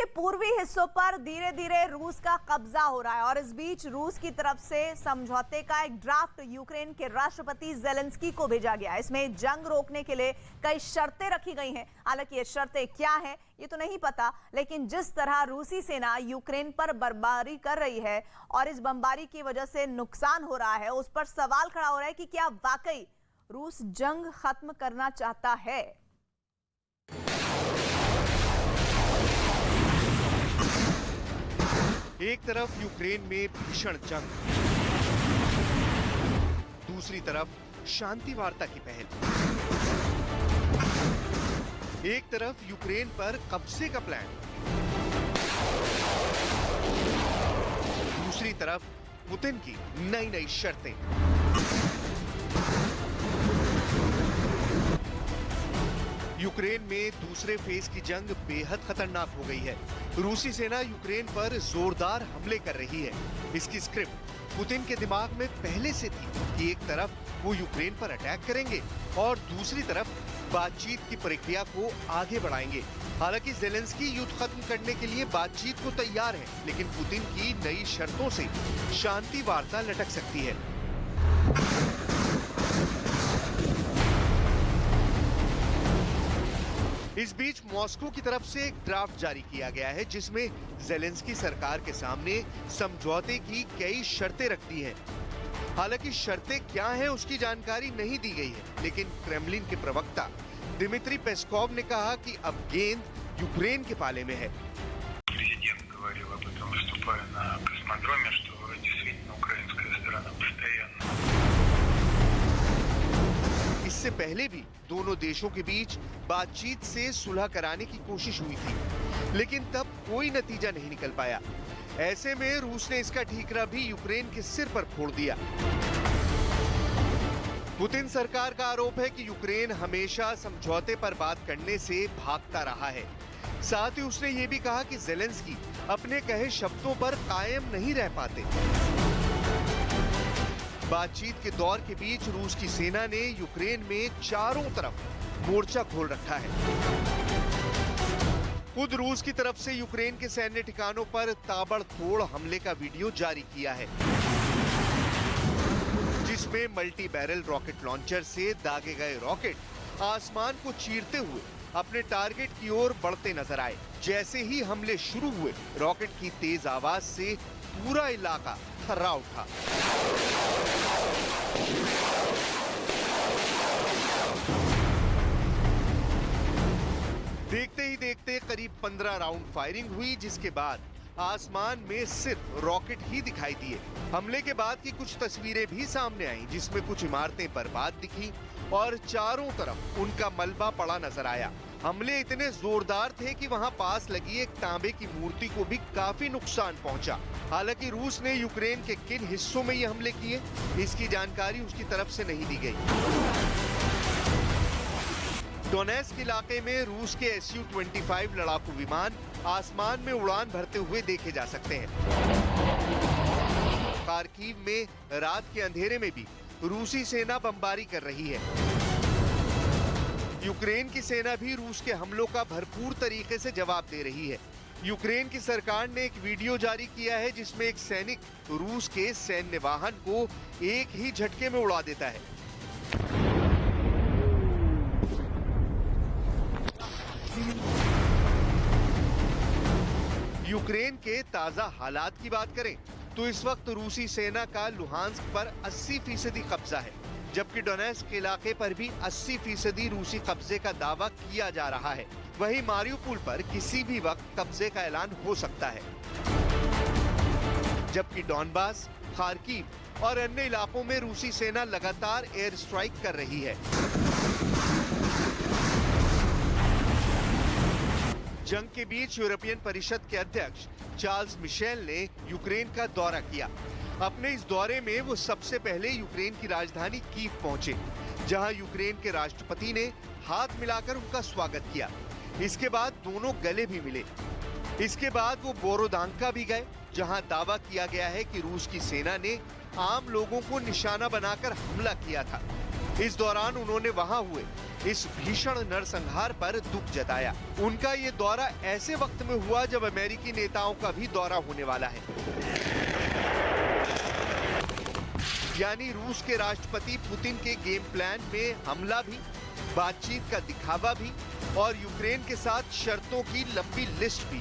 पूर्वी हिस्सों पर धीरे धीरे रूस का कब्जा हो रहा है और इस बीच रूस की तरफ से समझौते का एक ड्राफ्ट यूक्रेन के राष्ट्रपति जेलेंस्की को भेजा गया है। इसमें जंग रोकने के लिए कई शर्तें रखी गई हैं। हालांकि ये शर्तें क्या हैं ये तो नहीं पता, लेकिन जिस तरह रूसी सेना यूक्रेन पर बमबारी कर रही है और इस बमबारी की वजह से नुकसान हो रहा है, उस पर सवाल खड़ा हो रहा है कि क्या वाकई रूस जंग खत्म करना चाहता है। एक तरफ यूक्रेन में भीषण जंग, दूसरी तरफ शांति वार्ता की पहल। एक तरफ यूक्रेन पर कब्जे का प्लान, दूसरी तरफ पुतिन की नई नई शर्तें। यूक्रेन में दूसरे फेज की जंग बेहद खतरनाक हो गई है। रूसी सेना यूक्रेन पर जोरदार हमले कर रही है। इसकी स्क्रिप्ट पुतिन के दिमाग में पहले से थी कि एक तरफ वो यूक्रेन पर अटैक करेंगे और दूसरी तरफ बातचीत की प्रक्रिया को आगे बढ़ाएंगे। हालांकि जेलेंस्की युद्ध खत्म करने के लिए बातचीत को तैयार है, लेकिन पुतिन की नई शर्तों से शांति वार्ता लटक सकती है। इस बीच मॉस्को की तरफ से एक ड्राफ्ट जारी किया गया है जिसमें जेलेंस्की सरकार के सामने समझौते की कई शर्तें रख दी हैं। हालांकि शर्तें क्या हैं उसकी जानकारी नहीं दी गई है, लेकिन क्रेमलिन के प्रवक्ता दिमित्री पेस्कोव ने कहा कि अब गेंद यूक्रेन के पाले में है। Президент говорил об этом, выступая на космодроме, что действительно украинская сторона постоянно. इससे पहले भी दोनों देशों के बीच बातचीत से सुलह कराने की कोशिश हुई थी, लेकिन तब कोई नतीजा नहीं निकल पाया। ऐसे में रूस ने इसका ठीकरा भी यूक्रेन के सिर पर फोड़ दिया। पुतिन सरकार का आरोप है कि यूक्रेन हमेशा समझौते पर बात करने से भागता रहा है। साथ ही उसने ये भी कहा कि जेलेंस्की अपने कहे शब्दों पर कायम नहीं रह पाते। बातचीत के दौर के बीच रूस की सेना ने यूक्रेन में चारों तरफ मोर्चा खोल रखा है। खुद रूस की तरफ से यूक्रेन के सैन्य ठिकानों पर ताबड़तोड़ हमले का वीडियो जारी किया है, जिसमें मल्टी बैरल रॉकेट लॉन्चर से दागे गए रॉकेट आसमान को चीरते हुए अपने टारगेट की ओर बढ़ते नजर आए। जैसे ही हमले शुरू हुए, रॉकेट की तेज आवाज से पूरा इलाका थर्रा उठा। देखते ही देखते करीब 15 राउंड फायरिंग हुई, जिसके बाद आसमान में सिर्फ रॉकेट ही दिखाई दिए। हमले के बाद की कुछ तस्वीरें भी सामने आईं, जिसमें कुछ इमारतें बर्बाद दिखी और चारों तरफ उनका मलबा पड़ा नजर आया। हमले इतने जोरदार थे कि वहां पास लगी एक तांबे की मूर्ति को भी काफी नुकसान पहुंचा। हालांकि रूस ने यूक्रेन के किन हिस्सों में ये हमले किए, इसकी जानकारी उसकी तरफ से नहीं दी गई। डोनेस्क इलाके में रूस के Su-25 लड़ाकू विमान आसमान में उड़ान भरते हुए देखे जा सकते हैं। खार्किव में रात के अंधेरे में भी रूसी सेना बमबारी कर रही है। यूक्रेन की सेना भी रूस के हमलों का भरपूर तरीके से जवाब दे रही है। यूक्रेन की सरकार ने एक वीडियो जारी किया है जिसमें एक सैनिक रूस के सैन्य वाहन को एक ही झटके में उड़ा देता है। यूक्रेन के ताजा हालात की बात करें तो इस वक्त रूसी सेना का लुहांस्क पर 80% कब्जा है, जबकि डोनेस्क इलाके पर भी 80% रूसी कब्जे का दावा किया जा रहा है। वहीं मारियुपोल पर किसी भी वक्त कब्जे का ऐलान हो सकता है, जबकि डॉनबास, खार्किव और अन्य इलाकों में रूसी सेना लगातार एयर स्ट्राइक कर रही है। जंग के बीच यूरोपियन परिषद के अध्यक्ष चार्ल्स मिशेल ने यूक्रेन का दौरा किया। अपने इस दौरे में वो सबसे पहले यूक्रेन की राजधानी कीव पहुंचे, जहां यूक्रेन के राष्ट्रपति ने हाथ मिलाकर उनका स्वागत किया। इसके बाद दोनों गले भी मिले। इसके बाद वो बोरोदांका भी गए, जहां दावा किया गया है कि रूस की सेना ने आम लोगों को निशाना बनाकर हमला किया था। इस दौरान उन्होंने वहां हुए इस भीषण नरसंहार पर दुख जताया। उनका ये दौरा ऐसे वक्त में हुआ जब अमेरिकी नेताओं का भी दौरा होने वाला है। यानी रूस के राष्ट्रपति पुतिन के गेम प्लान में हमला भी, बातचीत का दिखावा भी और यूक्रेन के साथ शर्तों की लंबी लिस्ट भी।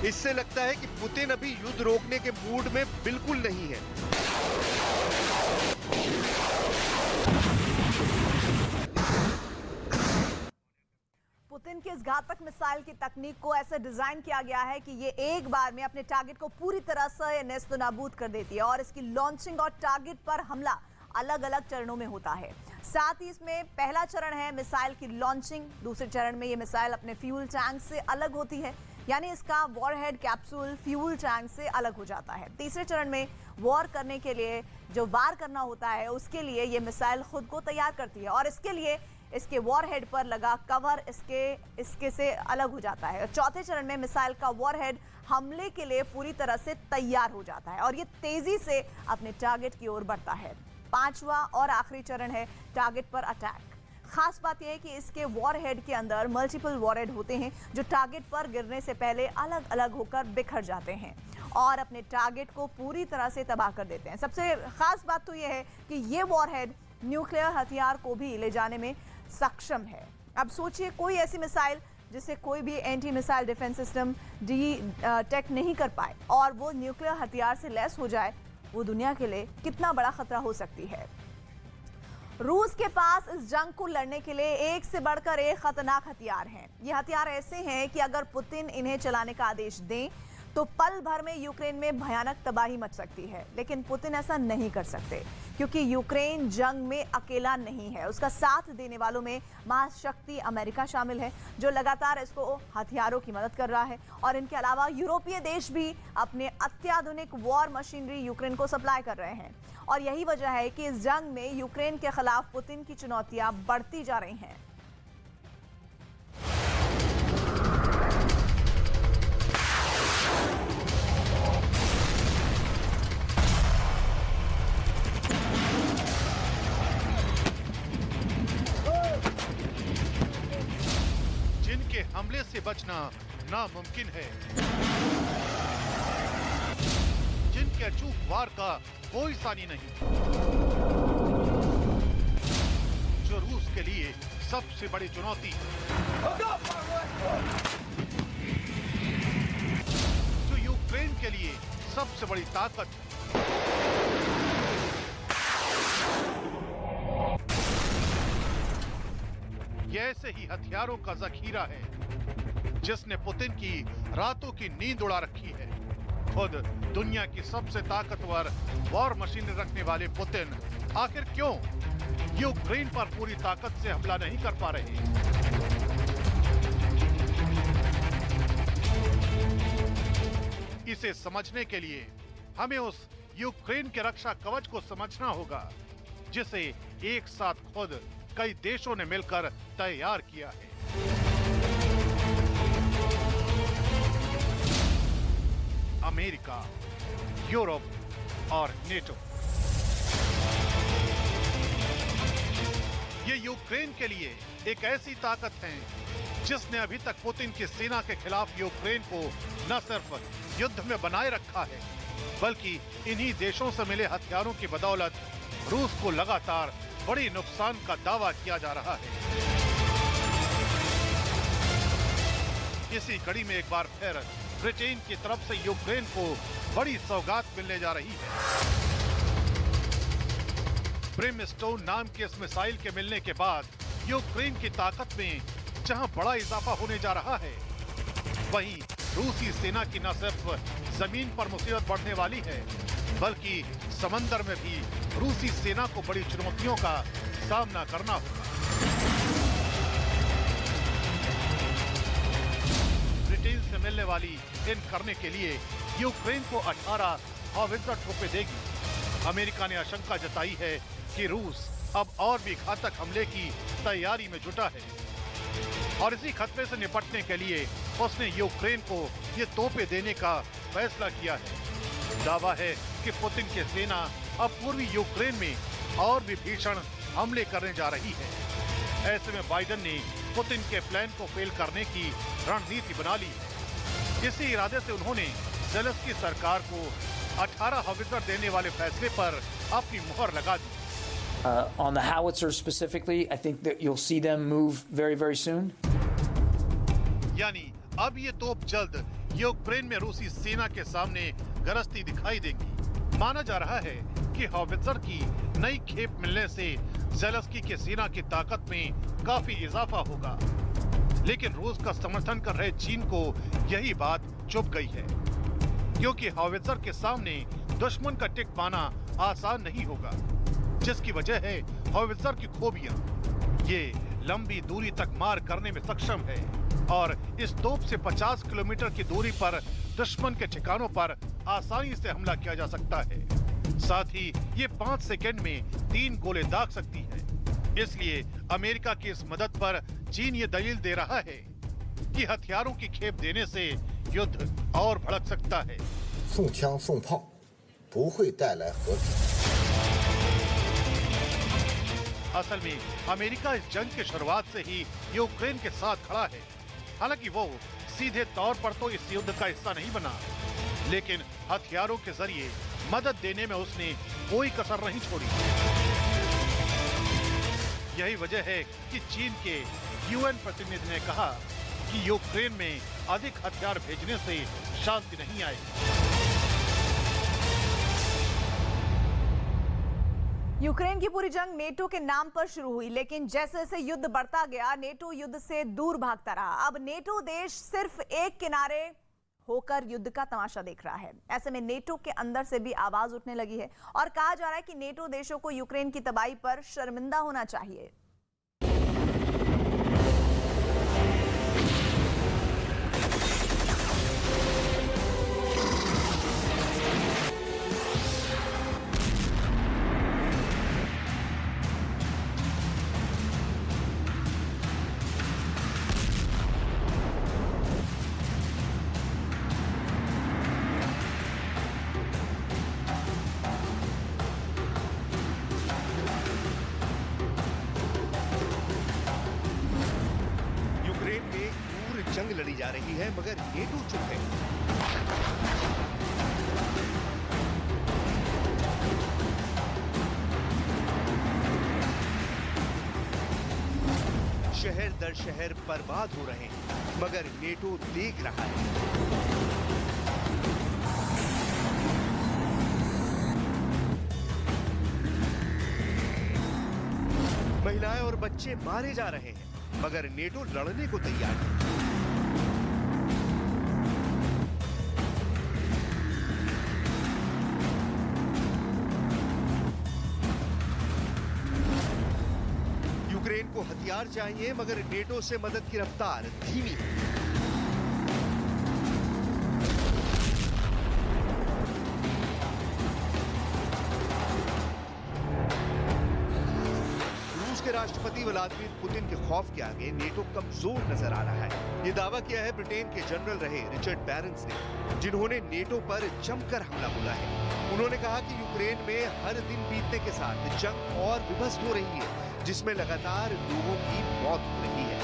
इससे लगता है कि पुतिन अभी युद्ध रोकने के मूड में बिल्कुल नहीं है। पुतिन की इस घातक मिसाइल की तकनीक को ऐसे डिजाइन किया गया है कि ये एक बार में अपने टारगेट को पूरी तरह से नेस्तनाबूद कर देती है और इसकी लॉन्चिंग और टारगेट पर हमला अलग अलग चरणों में होता है। साथ ही इसमें पहला चरण है मिसाइल की लॉन्चिंग, दूसरे चरण में ये मिसाइल अपने फ्यूल टैंक से अलग होती है, यानी इसका वॉरहेड कैप्सूल फ्यूल टैंक से अलग हो जाता है। तीसरे चरण में वॉर करने के लिए जो वार करना होता है उसके लिए ये मिसाइल खुद को तैयार करती है और इसके लिए इसके वॉरहेड पर लगा कवर इसके से अलग हो जाता है। और चौथे चरण में मिसाइल का वॉरहेड हमले के लिए पूरी तरह से तैयार हो जाता है और ये तेजी से अपने टारगेट की ओर बढ़ता है। पांचवा और आखिरी चरण है टारगेट पर अटैक। खास बात यह है कि इसके वॉरहेड के अंदर मल्टीपल वॉरहेड होते हैं जो टारगेट पर गिरने से पहले अलग अलग होकर बिखर जाते हैं और अपने टारगेट को पूरी तरह से तबाह कर देते हैं। सबसे खास बात तो यह है कि ये वॉरहेड न्यूक्लियर हथियार को भी ले जाने में सक्षम है। अब सोचिए कोई ऐसी मिसाइल जिसे कोई भी anti missile defence system detect नहीं कर पाए और वो न्यूक्लियर हथियार से लैस हो जाए, वो दुनिया के लिए कितना बड़ा खतरा हो सकती है। रूस के पास इस जंग को लड़ने के लिए एक से बढ़कर एक खतरनाक हथियार हैं। ये हथियार ऐसे हैं कि अगर पुतिन इन्हें चलाने का आदेश दें तो पल भर में यूक्रेन में भयानक तबाही मच सकती है, लेकिन पुतिन ऐसा नहीं कर सकते क्योंकि यूक्रेन जंग में अकेला नहीं है। उसका साथ देने वालों में महाशक्ति अमेरिका शामिल है जो लगातार इसको हथियारों की मदद कर रहा है और इनके अलावा यूरोपीय देश भी अपने अत्याधुनिक वॉर मशीनरी यूक्रेन को सप्लाई कर रहे हैं और यही वजह है कि इस जंग में यूक्रेन के खिलाफ पुतिन की चुनौतियां बढ़ती जा रही हैं। हमले से बचना नामुमकिन है, जिनके अचूक वार का कोई सानी नहीं, जो रूस के लिए सबसे बड़ी चुनौती है, जो यूक्रेन के लिए सबसे बड़ी ताकत है। ये ऐसे ही हथियारों का जखीरा है जिसने पुतिन की रातों की नींद उड़ा रखी है। खुद दुनिया की सबसे ताकतवर वॉर मशीन रखने वाले पुतिन आखिर क्यों यूक्रेन पर पूरी ताकत से हमला नहीं कर पा रहे? इसे समझने के लिए हमें उस यूक्रेन के रक्षा कवच को समझना होगा जिसे एक साथ खुद कई देशों ने मिलकर तैयार किया है। अमेरिका, यूरोप और नेटो। ये यूक्रेन के लिए एक ऐसी ताकत है जिसने अभी तक पुतिन की सेना के खिलाफ यूक्रेन को न सिर्फ युद्ध में बनाए रखा है बल्कि इन्हीं देशों से मिले हथियारों की बदौलत रूस को लगातार बड़ी नुकसान का दावा किया जा रहा है। इसी कड़ी में एक बार फिर ब्रिटेन की तरफ से यूक्रेन को बड़ी सौगात मिलने जा रही है। ब्रिमस्टोन नाम के इस मिसाइल के मिलने के बाद यूक्रेन की ताकत में जहां बड़ा इजाफा होने जा रहा है, वहीं रूसी सेना की न सिर्फ जमीन पर मुसीबत बढ़ने वाली है बल्कि समंदर में भी रूसी सेना को बड़ी चुनौतियों का सामना करना होगा। ब्रिटेन से मिलने वाली इन करने के लिए यूक्रेन को 18 हावित्जर तोपें देगी। अमेरिका ने आशंका जताई है कि रूस अब और भी घातक हमले की तैयारी में जुटा है और इसी खतरे से निपटने के लिए उसने यूक्रेन को ये तोपें देने का फैसला किया है। दावा है कि पुतिन की सेना अब पूर्वी यूक्रेन में और भी भीषण हमले करने जा रही है। ऐसे में बाइडेन ने पुतिन के प्लान को फेल करने की रणनीति बना ली है। इसी इरादे से उन्होंने ज़ेलेंस्की सरकार को 18 हावित्जर देने वाले फैसले पर अपनी मुहर लगा दी। On the howitzers specifically, I think that you'll see them move very, very soon. यानी अब ये तोप जल्द यूक्रेन में रूसी सेना के सामने गरजती दिखाई देंगी। माना जा रहा है कि हावित्जर की नई खेप मिलने से ज़ेलेंस्की के सेना की ताकत में काफी इजाफा होगा। लेकिन रूस का समर्थन कर रहे चीन को यही बात चुभ गई है, क्योंकि हावित्जर के सामने दुश्मन का टिक पाना आसान नहीं होगा, जिसकी वजह है हावित्जर की खूबियां। ये लंबी दूरी तक मार करने में सक्षम है और इस तोप से 50 किलोमीटर की दूरी पर दुश्मन के ठिकानों पर आसानी से हमला किया जा सकता है। साथ ही ये 5 सेकंड में 3 गोले दाग सकती है। इसलिए अमेरिका की इस मदद पर चीन ये दलील दे रहा है कि हथियारों की खेप देने से युद्ध और भड़क सकता है। 送枪送炮不会带来和平。 असल में अमेरिका इस जंग की शुरुआत से ही यूक्रेन के साथ खड़ा है। हालांकि वो सीधे तौर पर तो इस युद्ध का हिस्सा नहीं बना, लेकिन हथियारों के जरिए मदद देने में उसने कोई कसर नहीं छोड़ी। यही वजह है कि चीन के यूएन प्रतिनिधि ने कहा कि यूक्रेन में अधिक हथियार भेजने से शांति नहीं आएगी। यूक्रेन की पूरी जंग नेटो के नाम पर शुरू हुई, लेकिन जैसे जैसे युद्ध बढ़ता गया नेटो युद्ध से दूर भागता रहा। अब नेटो देश सिर्फ एक किनारे होकर युद्ध का तमाशा देख रहा है। ऐसे में नेटो के अंदर से भी आवाज उठने लगी है और कहा जा रहा है कि नेटो देशों को यूक्रेन की तबाही पर शर्मिंदा होना चाहिए। जंग लड़ी जा रही है, मगर नेटो चुप है। शहर दर शहर बर्बाद हो रहे हैं, मगर नेटो देख रहा है। महिलाएं और बच्चे मारे जा रहे हैं, मगर नेटो लड़ने को तैयार है। यूक्रेन को हथियार चाहिए, मगर नेटो से मदद की रफ्तार धीमी है। रूस के राष्ट्रपति व्लादिमीर पुतिन के खौफ के आगे नेटो कमजोर नजर आ रहा है। ये दावा किया है ब्रिटेन के जनरल रहे रिचर्ड बैरन्स ने, जिन्होंने नेटो पर जमकर हमला बोला है। उन्होंने कहा कि यूक्रेन में हर दिन बीतने के साथ जंग और विध्वस्त हो रही है, जिसमें लगातार लोगों की मौत हो रही है।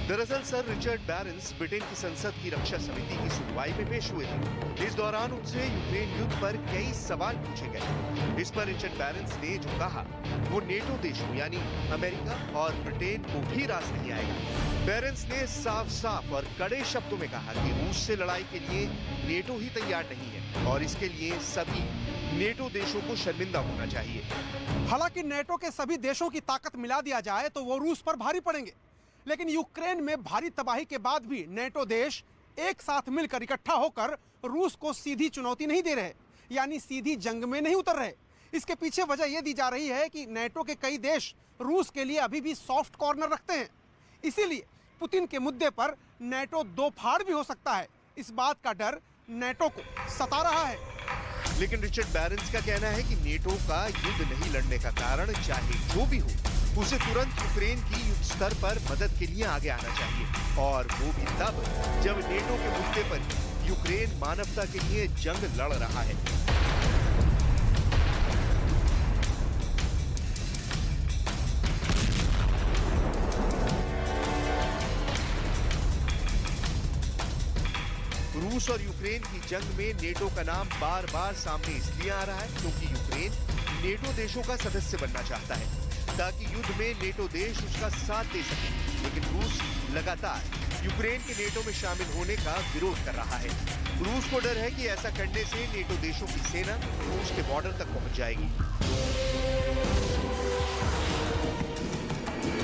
दरअसल सर रिचर्ड बैरन्स ब्रिटेन की संसद की रक्षा समिति की सुनवाई में पेश हुए थे। इस दौरान उनसे यूक्रेन युद्ध पर कई सवाल पूछे गए। इस पर रिचर्ड बैरन्स ने जो कहा वो नेटो देशों यानी अमेरिका और ब्रिटेन को भी रास नहीं आएगा। बैरन्स ने साफ साफ और कड़े शब्दों में कहा कि रूस से लड़ाई के लिए नेटो ही तैयार नहीं है और इसके लिए सभी नेटो देशों को शर्मिंदा होना चाहिए। हालांकि नेटो के सभी देशों की ताकत मिला दिया जाए तो वो रूस पर भारी पड़ेंगे, लेकिन यूक्रेन में भारी तबाही के बाद भी नेटो देश एक साथ मिलकर इकट्ठा होकर रूस को सीधी चुनौती नहीं दे रहे, यानी सीधी जंग में नहीं उतर रहे। इसके पीछे वजह यह दी जा रही है कि नेटो के कई देश रूस के लिए अभी भी सॉफ्ट कॉर्नर रखते हैं। इसीलिए पुतिन के मुद्दे पर नेटो दो फाड़ भी हो सकता है। इस बात का डर नेटो को सता रहा है। लेकिन रिचर्ड बैरन्स का कहना है कि नेटो का युद्ध नहीं लड़ने का कारण चाहे जो भी हो, उसे तुरंत यूक्रेन की युद्ध स्तर पर मदद के लिए आगे आना चाहिए, और वो भी तब जब नेटो के मुद्दे पर यूक्रेन मानवता के लिए जंग लड़ रहा है। रूस और यूक्रेन की जंग में नेटो का नाम बार बार सामने इसलिए आ रहा है क्योंकि यूक्रेन नेटो देशों का सदस्य बनना चाहता है ताकि युद्ध में नेटो देश उसका साथ दे सके, लेकिन रूस लगातार यूक्रेन के नेटो में शामिल होने का विरोध कर रहा है। रूस को डर है कि ऐसा करने से नेटो देशों की सेना रूस के बॉर्डर तक पहुंच जाएगी।